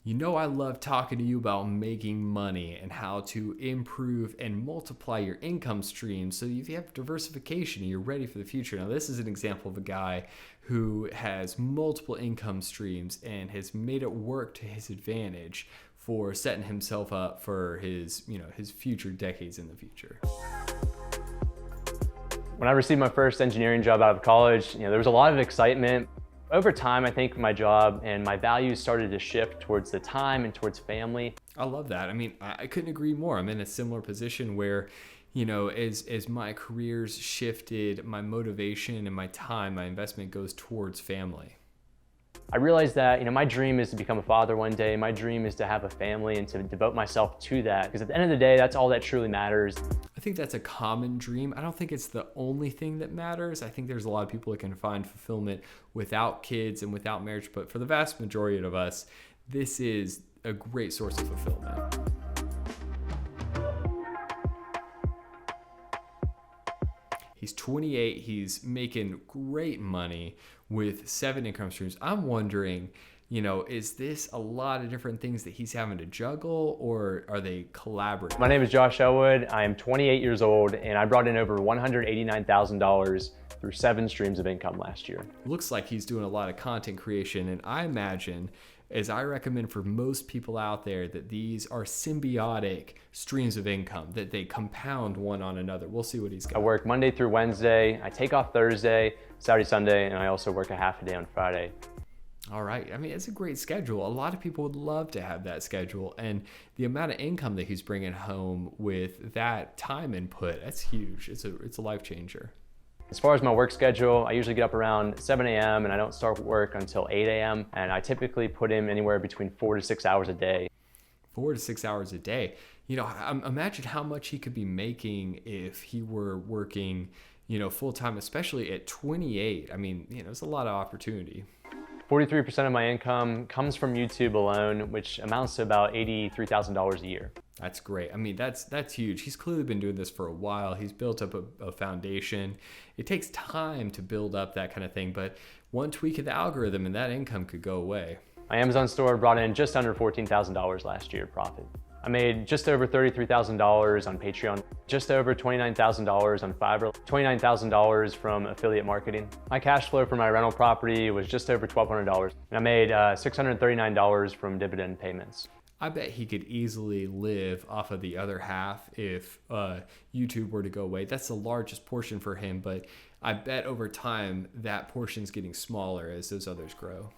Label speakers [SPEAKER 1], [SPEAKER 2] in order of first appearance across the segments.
[SPEAKER 1] You know, I love talking to you about making money and how to improve and multiply your income streams so you have diversification and you're ready for the future. Now, this is an example of a guy who has multiple income streams and has made it work to his advantage for setting himself up for his future decades in the future.
[SPEAKER 2] When I received my first engineering job out of college, there was a lot of excitement. Over time, I think my job and my values started to shift towards the time and towards family.
[SPEAKER 1] I love that. I mean, I couldn't agree more. I'm in a similar position where, as my careers shifted, my motivation and my time, my investment goes towards family.
[SPEAKER 2] I realized that, my dream is to become a father one day. My dream is to have a family and to devote myself to that. Because at the end of the day, that's all that truly matters.
[SPEAKER 1] I think that's a common dream. I don't think it's the only thing that matters. I think there's a lot of people that can find fulfillment without kids and without marriage. But for the vast majority of us, this is a great source of fulfillment. He's 28, he's making great money with 7 income streams. I'm wondering, is this a lot of different things that he's having to juggle, or are they collaborative?
[SPEAKER 2] My name is Josh Elwood. I am 28 years old, and I brought in over $189,000 through 7 streams of income last year.
[SPEAKER 1] Looks like he's doing a lot of content creation, and I imagine, as I recommend for most people out there, that these are symbiotic streams of income, that they compound one on another. We'll see what he's got.
[SPEAKER 2] I work Monday through Wednesday. I take off Thursday, Saturday, Sunday, and I also work a half a day on Friday.
[SPEAKER 1] All right. I mean, it's a great schedule. A lot of people would love to have that schedule, and the amount of income that he's bringing home with that time input, that's huge. It's a life changer.
[SPEAKER 2] As far as my work schedule, I usually get up around 7 a.m. and I don't start work until 8 a.m. And I typically put in anywhere between 4 to 6 hours a day.
[SPEAKER 1] 4 to 6 hours a day. Imagine how much he could be making if he were working, full time, especially at 28. I mean, it's a lot of opportunity.
[SPEAKER 2] 43% of my income comes from YouTube alone, which amounts to about $83,000 a year.
[SPEAKER 1] That's great. I mean, that's huge. He's clearly been doing this for a while. He's built up a foundation. It takes time to build up that kind of thing, but one tweak of the algorithm and that income could go away.
[SPEAKER 2] My Amazon store brought in just under $14,000 last year profit. I made just over $33,000 on Patreon, just over $29,000 on Fiverr, $29,000 from affiliate marketing. My cash flow for my rental property was just over $1,200, and I made $639 from dividend payments.
[SPEAKER 1] I bet he could easily live off of the other half if YouTube were to go away. That's the largest portion for him, but I bet over time that portion's getting smaller as those others grow.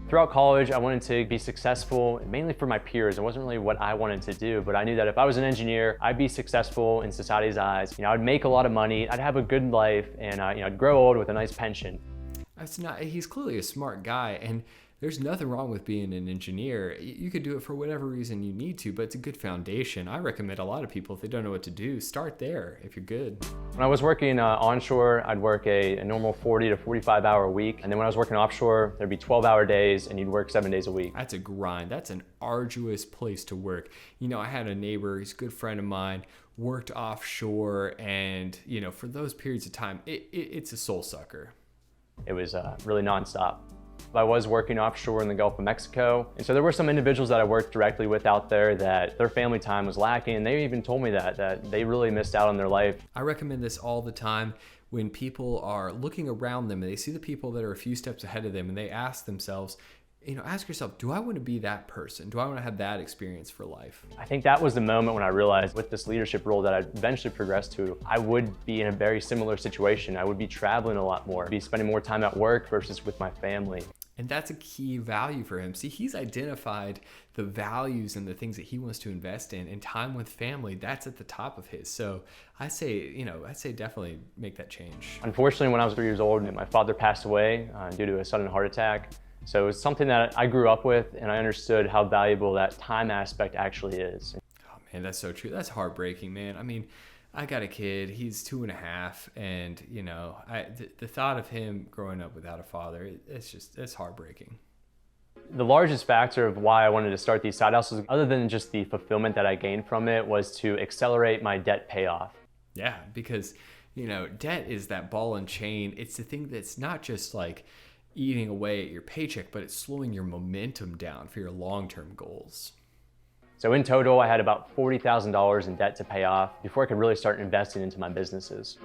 [SPEAKER 2] Throughout college, I wanted to be successful, mainly for my peers. It wasn't really what I wanted to do, but I knew that if I was an engineer, I'd be successful in society's eyes. I'd make a lot of money, I'd have a good life, and I'd grow old with a nice pension.
[SPEAKER 1] He's clearly a smart guy, and there's nothing wrong with being an engineer. You could do it for whatever reason you need to, but it's a good foundation. I recommend a lot of people, if they don't know what to do, start there if you're good.
[SPEAKER 2] When I was working onshore, I'd work a normal 40 to 45 hour week. And then when I was working offshore, there'd be 12-hour days and you'd work 7 days a week.
[SPEAKER 1] That's a grind. That's an arduous place to work. I had a neighbor, he's a good friend of mine, worked offshore, and for those periods of time, it's a soul sucker.
[SPEAKER 2] It was really nonstop. I was working offshore in the Gulf of Mexico, and so there were some individuals that I worked directly with out there that their family time was lacking, and they even told me that they really missed out on their life.
[SPEAKER 1] I recommend this all the time when people are looking around them and they see the people that are a few steps ahead of them, and they ask themselves, ask yourself, do I want to be that person? Do I want to have that experience for life?
[SPEAKER 2] I think that was the moment when I realized with this leadership role that I eventually progressed to, I would be in a very similar situation. I would be traveling a lot more, be spending more time at work versus with my family.
[SPEAKER 1] And that's a key value for him. See, he's identified the values and the things that he wants to invest in, and time with family, that's at the top of his. So I'd say definitely make that change.
[SPEAKER 2] Unfortunately, when I was 3 years old, my father passed away due to a sudden heart attack. So it's something that I grew up with, and I understood how valuable that time aspect actually is.
[SPEAKER 1] Oh man, that's so true. That's heartbreaking, man. I mean, I got a kid, he's 2.5, and the thought of him growing up without a father, it's heartbreaking.
[SPEAKER 2] The largest factor of why I wanted to start these side hustles, other than just the fulfillment that I gained from it, was to accelerate my debt payoff.
[SPEAKER 1] Yeah, because debt is that ball and chain. It's the thing that's not just like eating away at your paycheck, but it's slowing your momentum down for your long-term goals.
[SPEAKER 2] So in total, I had about $40,000 in debt to pay off before I could really start investing into my businesses.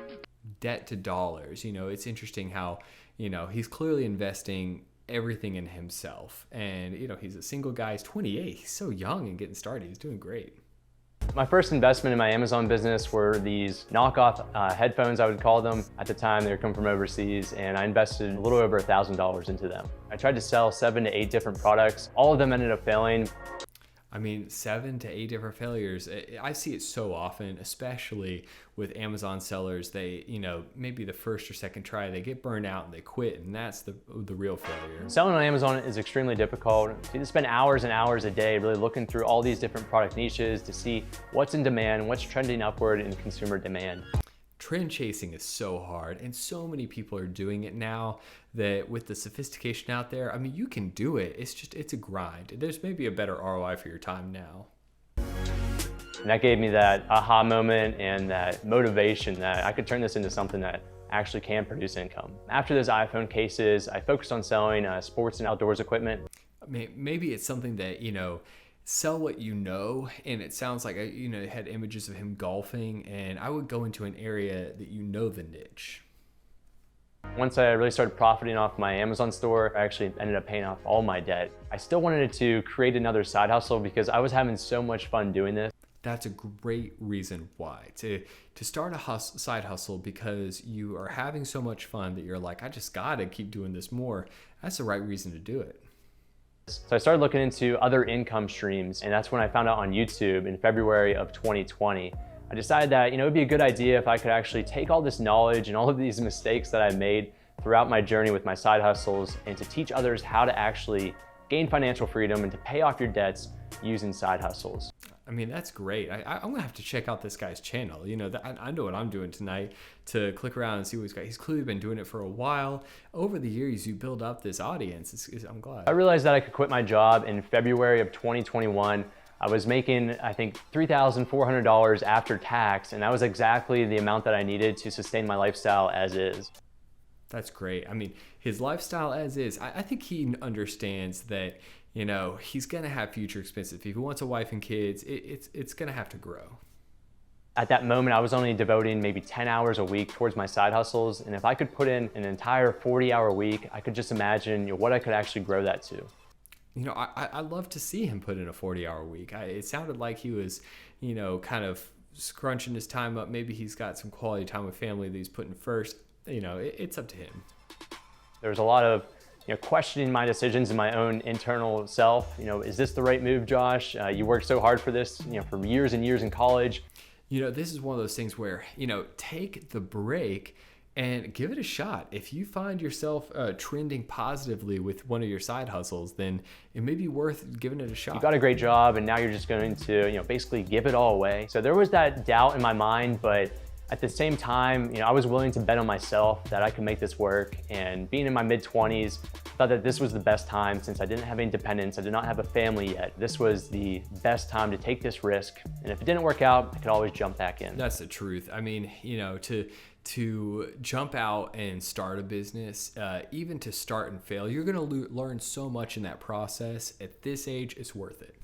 [SPEAKER 1] Debt to dollars, it's interesting how, he's clearly investing everything in himself. And, he's a single guy, he's 28, he's so young and getting started, he's doing great.
[SPEAKER 2] My first investment in my Amazon business were these knockoff headphones, I would call them. At the time, they were coming from overseas, and I invested a little over $1,000 into them. I tried to sell 7 to 8 different products. All of them ended up failing.
[SPEAKER 1] 7 to 8 different failures. I see it so often, especially with Amazon sellers. They, maybe the first or second try, they get burned out and they quit, and that's the real failure.
[SPEAKER 2] Selling on Amazon is extremely difficult. You spend hours and hours a day really looking through all these different product niches to see what's in demand, what's trending upward in consumer demand.
[SPEAKER 1] Trend chasing is so hard, and so many people are doing it now that with the sophistication out there, you can do it. It's a grind. There's maybe a better ROI for your time now.
[SPEAKER 2] And that gave me that aha moment and that motivation that I could turn this into something that actually can produce income. After those iPhone cases, I focused on selling sports and outdoors equipment.
[SPEAKER 1] Maybe it's something that, sell what you know, and it sounds like it had images of him golfing, and I would go into an area that the niche.
[SPEAKER 2] Once I really started profiting off my Amazon store, I actually ended up paying off all my debt. I still wanted to create another side hustle because I was having so much fun doing this.
[SPEAKER 1] That's a great reason why to start a side hustle, because you are having so much fun that you're like, I just gotta keep doing this more. That's the right reason to do it.
[SPEAKER 2] So I started looking into other income streams, and that's when I found out on YouTube in February of 2020. I decided that it'd be a good idea if I could actually take all this knowledge and all of these mistakes that I made throughout my journey with my side hustles and to teach others how to actually gain financial freedom and to pay off your debts using side hustles.
[SPEAKER 1] That's great. I'm gonna have to check out this guy's channel. I know what I'm doing tonight to click around and see what he's got. He's clearly been doing it for a while. Over the years, you build up this audience. I'm glad.
[SPEAKER 2] I realized that I could quit my job in February of 2021. I was making, I think, $3,400 after tax, and that was exactly the amount that I needed to sustain my lifestyle as is.
[SPEAKER 1] That's great. His lifestyle as is, I think he understands that, he's going to have future expenses. If he wants a wife and kids, it's going to have to grow.
[SPEAKER 2] At that moment, I was only devoting maybe 10 hours a week towards my side hustles. And if I could put in an entire 40-hour week, I could just imagine what I could actually grow that to.
[SPEAKER 1] I love to see him put in a 40-hour week. It sounded like he was, kind of scrunching his time up. Maybe he's got some quality time with family that he's putting first. It's up to him.
[SPEAKER 2] There's a lot of questioning my decisions in my own internal self. Is this the right move, Josh? You worked so hard for this, for years and years in college.
[SPEAKER 1] This is one of those things where, take the break and give it a shot. If you find yourself trending positively with one of your side hustles, then it may be worth giving it a shot.
[SPEAKER 2] You got a great job, and now you're just going to, basically give it all away. So there was that doubt in my mind, but at the same time, I was willing to bet on myself that I could make this work. And being in my mid-20s, I thought that this was the best time since I didn't have any dependents. I did not have a family yet. This was the best time to take this risk. And if it didn't work out, I could always jump back in.
[SPEAKER 1] That's the truth. To jump out and start a business, even to start and fail, you're going to learn so much in that process. At this age, it's worth it.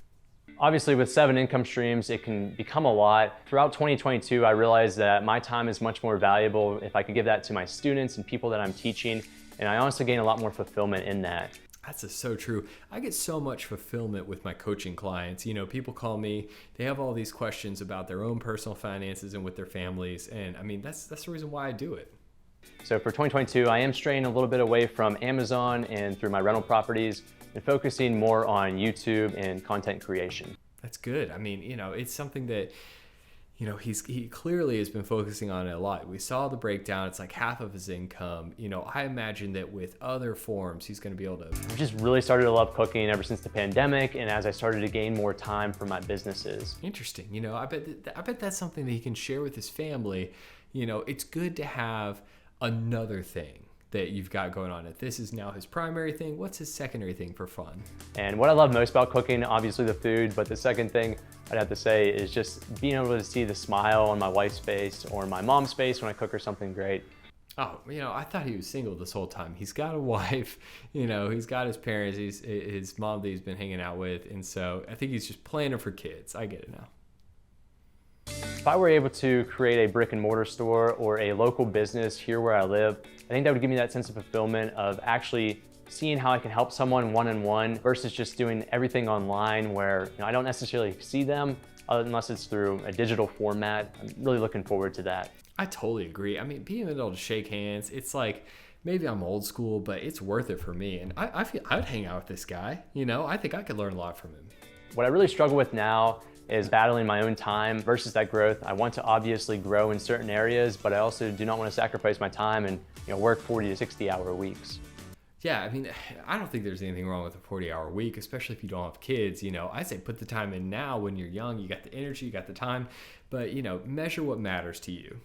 [SPEAKER 2] Obviously, with 7 income streams, it can become a lot. Throughout 2022, I realized that my time is much more valuable if I could give that to my students and people that I'm teaching, and I honestly gain a lot more fulfillment in that.
[SPEAKER 1] That's so true. I get so much fulfillment with my coaching clients. People call me, they have all these questions about their own personal finances and with their families, and that's the reason why I do it.
[SPEAKER 2] So for 2022, I am straying a little bit away from Amazon and through my rental properties and focusing more on YouTube and content creation.
[SPEAKER 1] That's good. It's something that, he clearly has been focusing on it a lot. We saw the breakdown. It's like half of his income. I imagine that with other forms, he's going to be able to.
[SPEAKER 2] I've just really started to love cooking ever since the pandemic, and as I started to gain more time for my businesses.
[SPEAKER 1] Interesting. I bet that's something that he can share with his family. It's good to have another thing that you've got going on. If this is now his primary thing, what's his secondary thing for fun?
[SPEAKER 2] And what I love most about cooking, obviously the food, but the second thing I'd have to say is just being able to see the smile on my wife's face or my mom's face when I cook her something great.
[SPEAKER 1] Oh, I thought he was single this whole time. He's got a wife, he's got his parents, his mom that he's been hanging out with. And so I think he's just planning for kids. I get it now.
[SPEAKER 2] If I were able to create a brick and mortar store or a local business here where I live, I think that would give me that sense of fulfillment of actually seeing how I can help someone one-on-one versus just doing everything online where I don't necessarily see them unless it's through a digital format. I'm really looking forward to that.
[SPEAKER 1] I totally agree. I mean, being able to shake hands, it's like, maybe I'm old school, but it's worth it for me. And I feel I'd hang out with this guy. I think I could learn a lot from him.
[SPEAKER 2] What I really struggle with now is battling my own time versus that growth. I want to obviously grow in certain areas, but I also do not want to sacrifice my time and work 40 to 60-hour weeks.
[SPEAKER 1] Yeah, I mean, I don't think there's anything wrong with a 40-hour week, especially if you don't have kids. I say put the time in now when you're young, you got the energy, you got the time, but, measure what matters to you.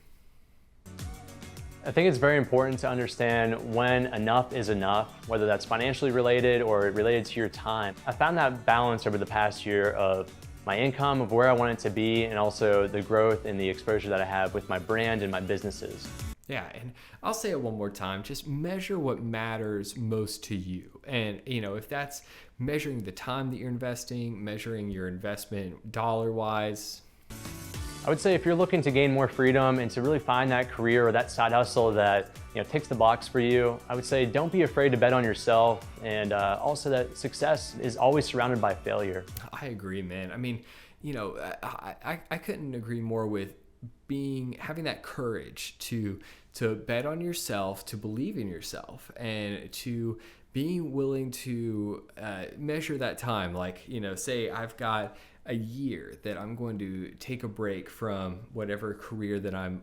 [SPEAKER 2] I think it's very important to understand when enough is enough, whether that's financially related or related to your time. I found that balance over the past year of my income, of where I want it to be, and also the growth and the exposure that I have with my brand and my businesses.
[SPEAKER 1] Yeah, and I'll say it one more time, just measure what matters most to you. And, if that's measuring the time that you're investing, measuring your investment dollar-wise.
[SPEAKER 2] I would say if you're looking to gain more freedom and to really find that career or that side hustle that ticks the box for you, I would say don't be afraid to bet on yourself, and also that success is always surrounded by failure.
[SPEAKER 1] I agree, man. I mean, I couldn't agree more with having that courage to bet on yourself, to believe in yourself, and to being willing to measure that time. Like, say I've got a year that I'm going to take a break from whatever career that I'm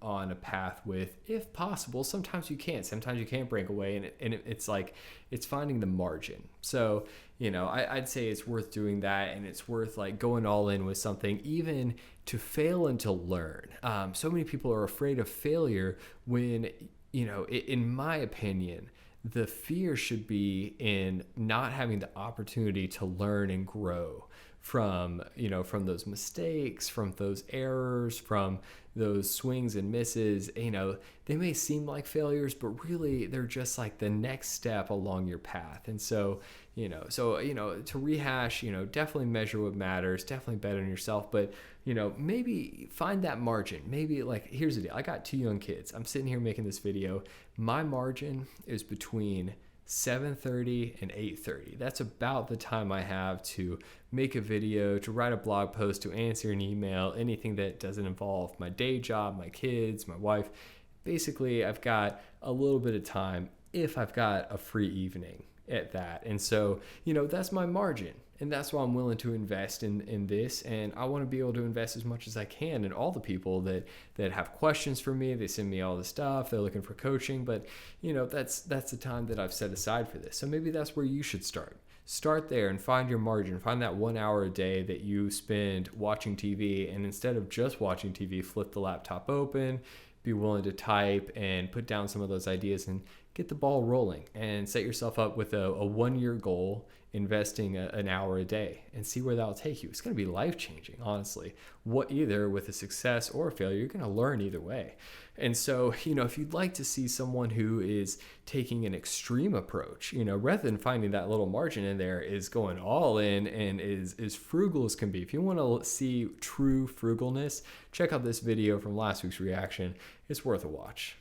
[SPEAKER 1] on a path with, if possible. Sometimes you can't. Sometimes you can't break away, and it's like it's finding the margin. So I'd say it's worth doing that, and it's worth like going all in with something, even to fail and to learn. So many people are afraid of failure when in my opinion, the fear should be in not having the opportunity to learn and grow from those mistakes, from those errors, from those swings and misses. They may seem like failures, but really they're just like the next step along your path. And so to rehash, definitely measure what matters, definitely bet on yourself, but maybe find that margin. Maybe, like, here's the deal. I got 2 young kids. I'm sitting here making this video. My margin is between 7:30 and 8:30. That's about the time I have to make a video, to write a blog post, to answer an email, anything that doesn't involve my day job, my kids, my wife. Basically, I've got a little bit of time if I've got a free evening at that. And so, that's my margin. And that's why I'm willing to invest in this. And I want to be able to invest as much as I can in all the people that have questions for me. They send me all the stuff. They're looking for coaching. But, that's the time that I've set aside for this. So maybe that's where you should start. Start there and find your margin. Find that 1 hour a day that you spend watching TV. And instead of just watching TV, flip the laptop open, be willing to type and put down some of those ideas and get the ball rolling, and set yourself up with a 1-year goal, investing an hour a day, and see where that'll take you. It's going to be life-changing, honestly. Either with a success or a failure, you're going to learn either way. And so, if you'd like to see someone who is taking an extreme approach, rather than finding that little margin in there, is going all in and is frugal as can be. If you want to see true frugalness, check out this video from last week's reaction. It's worth a watch.